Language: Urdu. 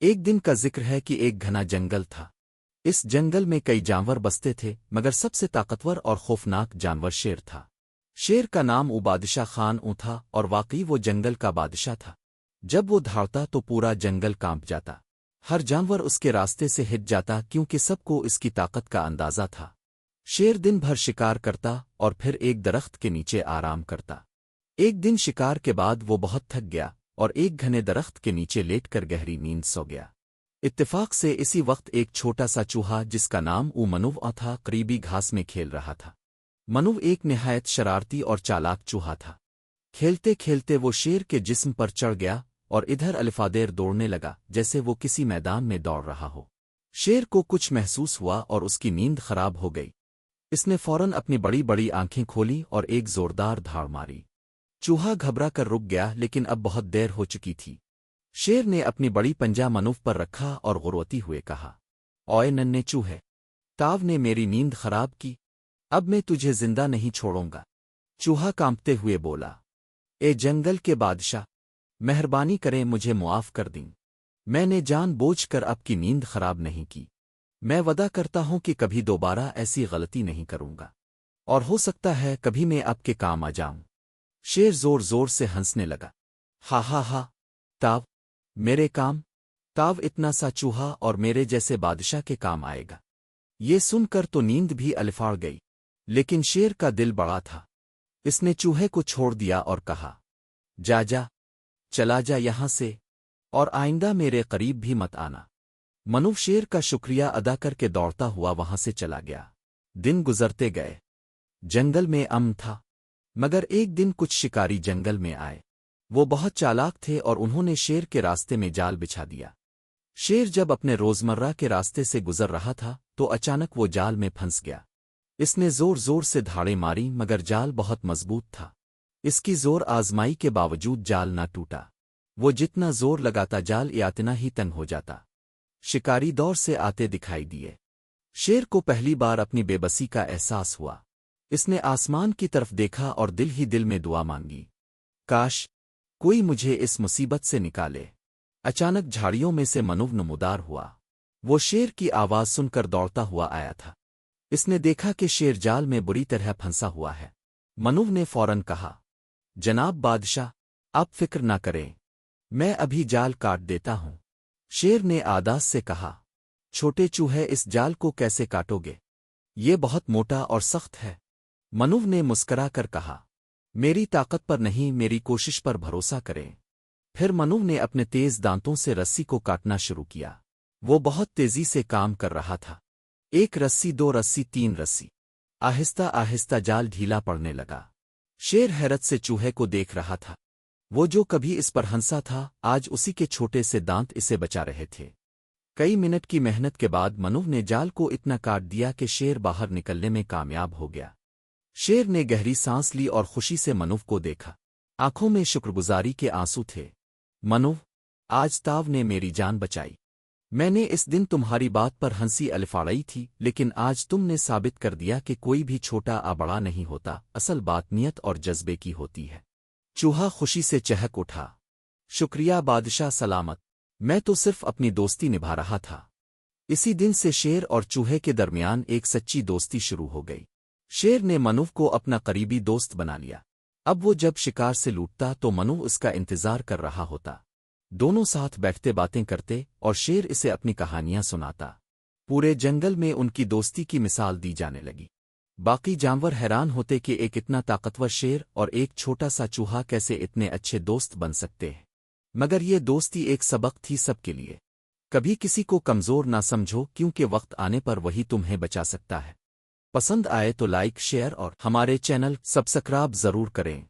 ایک دن کا ذکر ہے کہ ایک گھنا جنگل تھا۔ اس جنگل میں کئی جانور بستے تھے، مگر سب سے طاقتور اور خوفناک جانور شیر تھا۔ شیر کا نام بادشاہ خان تھا، اور واقعی وہ جنگل کا بادشاہ تھا۔ جب وہ دھاڑتا تو پورا جنگل کانپ جاتا۔ ہر جانور اس کے راستے سے ہٹ جاتا، کیونکہ سب کو اس کی طاقت کا اندازہ تھا۔ شیر دن بھر شکار کرتا اور پھر ایک درخت کے نیچے آرام کرتا۔ ایک دن شکار کے بعد وہ بہت تھک گیا اور ایک گھنے درخت کے نیچے لیٹ کر گہری نیند سو گیا۔ اتفاق سے اسی وقت ایک چھوٹا سا چوہا جس کا نام منو تھا قریبی گھاس میں کھیل رہا تھا۔ منو ایک نہایت شرارتی اور چالاک چوہا تھا۔ کھیلتے کھیلتے وہ شیر کے جسم پر چڑھ گیا اور ادھر الفادیر دوڑنے لگا جیسے وہ کسی میدان میں دوڑ رہا ہو۔ شیر کو کچھ محسوس ہوا اور اس کی نیند خراب ہو گئی۔ اس نے فوراً اپنی بڑی بڑی آنکھیں کھولی اور ایک زوردار دھاڑ ماری۔ چوہا گھبرا کر رک گیا، لیکن اب بہت دیر ہو چکی تھی۔ شیر نے اپنی بڑی پنجہ منوف پر رکھا اور غروتی ہوئے کہا، اوئے ننھے چوہے، تاو نے میری نیند خراب کی، اب میں تجھے زندہ نہیں چھوڑوں گا۔ چوہا کانپتے ہوئے بولا، اے جنگل کے بادشاہ، مہربانی کریں مجھے معاف کر دیں۔ میں نے جان بوجھ کر آپ کی نیند خراب نہیں کی۔ میں وعدہ کرتا ہوں کہ کبھی دوبارہ ایسی غلطی نہیں کروں گا، اور ہو سکتا ہے کبھی میں آپ کے کام آ جاؤں۔ شیر زور زور سے ہنسنے لگا، ہا ہا ہا، تاو، میرے کام؟ تاو اتنا سا چوہا اور میرے جیسے بادشاہ کے کام آئے گا؟ یہ سن کر تو نیند بھی الفاڑ گئی، لیکن شیر کا دل بڑا تھا۔ اس نے چوہے کو چھوڑ دیا اور کہا، جا جا، چلا جا یہاں سے، اور آئندہ میرے قریب بھی مت آنا۔ منو شیر کا شکریہ ادا کر کے دوڑتا ہوا وہاں سے چلا گیا۔ دن گزرتے گئے، جنگل میں امن تھا، مگر ایک دن کچھ شکاری جنگل میں آئے۔ وہ بہت چالاک تھے اور انہوں نے شیر کے راستے میں جال بچھا دیا۔ شیر جب اپنے روزمرہ کے راستے سے گزر رہا تھا تو اچانک وہ جال میں پھنس گیا۔ اس نے زور زور سے دھاڑیں ماری، مگر جال بہت مضبوط تھا۔ اس کی زور آزمائی کے باوجود جال نہ ٹوٹا۔ وہ جتنا زور لگاتا جال اتنا ہی تنگ ہو جاتا۔ شکاری دور سے آتے دکھائی دیے۔ شیر کو پہلی بار اپنی بے بسی کا احساس ہوا۔ اس نے آسمان کی طرف دیکھا اور دل ہی دل میں دعا مانگی، کاش کوئی مجھے اس مصیبت سے نکالے۔ اچانک جھاڑیوں میں سے منو نمودار ہوا۔ وہ شیر کی آواز سن کر دوڑتا ہوا آیا تھا۔ اس نے دیکھا کہ شیر جال میں بری طرح پھنسا ہوا ہے۔ منو نے فوراً کہا، جناب بادشاہ، آپ فکر نہ کریں، میں ابھی جال کاٹ دیتا ہوں۔ شیر نے آداز سے کہا، چھوٹے چوہے، اس جال کو کیسے کاٹو گے؟ یہ بہت موٹا اور سخت ہے۔ منو نے مسکرا کر کہا، میری طاقت پر نہیں، میری کوشش پر بھروسہ کریں۔ پھر منو نے اپنے تیز دانتوں سے رسی کو کاٹنا شروع کیا۔ وہ بہت تیزی سے کام کر رہا تھا۔ ایک رسی، دو رسی، تین رسی، آہستہ آہستہ جال ڈھیلا پڑنے لگا۔ شیر حیرت سے چوہے کو دیکھ رہا تھا۔ وہ جو کبھی اس پر ہنسا تھا، آج اسی کے چھوٹے سے دانت اسے بچا رہے تھے۔ کئی منٹ کی محنت کے بعد منو نے جال کو اتنا کاٹ دیا کہ شیر باہر نکلنے میں کامیاب ہو گیا۔ شیر نے گہری سانس لی اور خوشی سے منو کو دیکھا۔ آنکھوں میں شکرگزاری کے آنسو تھے۔ منو، آج تاو نے میری جان بچائی۔ میں نے اس دن تمہاری بات پر ہنسی الفاڑی تھی، لیکن آج تم نے ثابت کر دیا کہ کوئی بھی چھوٹا بڑا نہیں ہوتا، اصل بات نیت اور جذبے کی ہوتی ہے۔ چوہا خوشی سے چہک اٹھا، شکریہ بادشاہ سلامت، میں تو صرف اپنی دوستی نبھا رہا تھا۔ اسی دن سے شیر اور چوہے کے درمیان ایک سچی دوستی شروع ہو گئی۔ شیر نے منو کو اپنا قریبی دوست بنا لیا۔ اب وہ جب شکار سے لوٹتا تو منو اس کا انتظار کر رہا ہوتا۔ دونوں ساتھ بیٹھتے باتیں کرتے اور شیر اسے اپنی کہانیاں سناتا۔ پورے جنگل میں ان کی دوستی کی مثال دی جانے لگی۔ باقی جانور حیران ہوتے کہ ایک اتنا طاقتور شیر اور ایک چھوٹا سا چوہا کیسے اتنے اچھے دوست بن سکتے ہیں، مگر یہ دوستی ایک سبق تھی سب کے لیے۔ کبھی کسی کو کمزور نہ سمجھو، کیونکہ وقت آنے پر وہی تمہیں بچا سکتا ہے۔ پسند آئے تو لائک، شیئر اور ہمارے چینل سبسکرائب ضرور کریں۔